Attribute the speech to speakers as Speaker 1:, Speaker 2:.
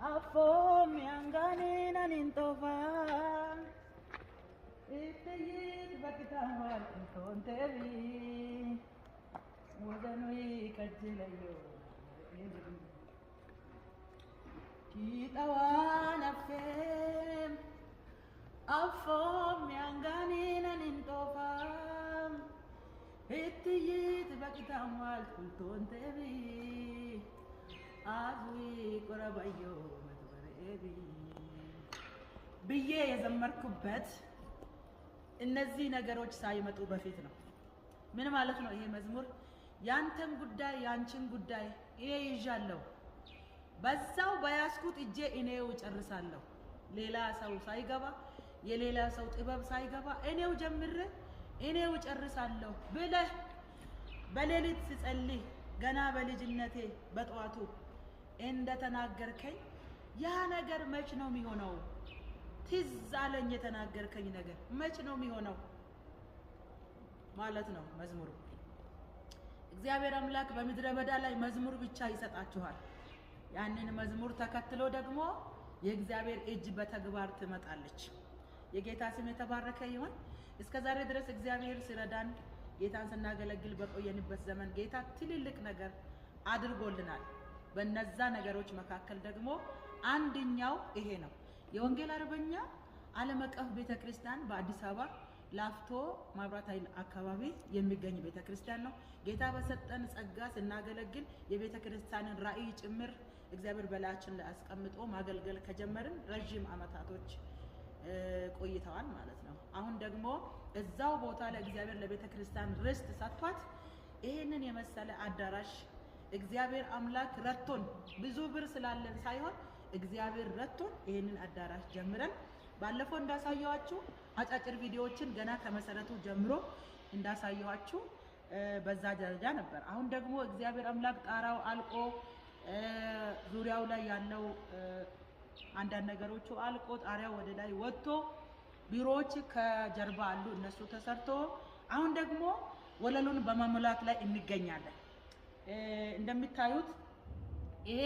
Speaker 1: Afom yangani na nintofa itayit bakitawal kontevi mudanui kajilayo kitawana fem afom yangani na nintofa itayit bakitawal kontevi azui korabayo ብዬ የዘመርኩበት እነዚህ ነገሮች ሳይመጡ በፊት ነው። ምን ማለት ነው ይሄ መዝሙር? ያንተን ጉዳይ ያንቺን ጉዳይ እኔ ይዣለሁ፣ በዛው በያስኩት እጄ እኔው ጨርሳለሁ። ሌላ ሰው ሳይገባ የሌላ ሰው ጥበብ ሳይገባ እኔው ጀምሬ እኔው ጨርሳለሁ ብለህ በሌሊት ስጸልይ ገና በልጅነቴ በጧቱ እንደተናገርከኝ ያ ነገር መች ነው የሚሆነው? ትዝ አለኝ የተናገርከኝ ነገር መች ነው የሚሆነው ማለት ነው መዝሙሩ። እግዚአብሔር አምላክ በምድረ በዳ ላይ መዝሙር ብቻ ይሰጣችኋል። ያንን መዝሙር ተከትሎ ደግሞ የእግዚአብሔር እጅ በተግባር ትመጣለች። የጌታ ስም የተባረከ ይሁን። እስከዛሬ ድረስ እግዚአብሔር ሲረዳን ጌታን ስናገለግል በቆየንበት ዘመን ጌታ ትልልቅ ነገር አድርጎልናል። በእነዛ ነገሮች መካከል ደግሞ አንደኛው ይሄ ነው። የወንጌል አርበኛ ዓለም አቀፍ ቤተክርስቲያን በአዲስ አበባ ላፍቶ ማብራት ኃይል አካባቢ የሚገኝ ቤተክርስቲያን ነው። ጌታ በሰጠን ጸጋ ስናገለግል የቤተክርስቲያንን ራዕይ ጭምር እግዚአብሔር በላያችን ላይ አስቀምጦ ማገልገል ከጀመርን ረጅም ዓመታቶች ቆይተዋል ማለት ነው። አሁን ደግሞ እዛው ቦታ ላይ እግዚአብሔር ለቤተክርስቲያን ርስት ሰጥቷት ይሄንን የመሰለ አዳራሽ እግዚአብሔር አምላክ ረቶን ብዙ ብር ስላለን ሳይሆን እግዚአብሔር ረቶን ይሄንን አዳራሽ ጀምረን ባለፈው እንዳሳየዋችሁ አጫጭር ቪዲዮዎችን ገና ከመሰረቱ ጀምሮ እንዳሳየዋችሁ በዛ ደረጃ ነበር። አሁን ደግሞ እግዚአብሔር አምላክ ጣራው አልቆ ዙሪያው ላይ ያለው አንዳንድ ነገሮቹ አልቆ ጣሪያው ወደ ላይ ወጥቶ ቢሮዎች ከጀርባ አሉ እነሱ ተሰርቶ አሁን ደግሞ ወለሉን በመሙላት ላይ እንገኛለን። እንደምታዩት ይሄ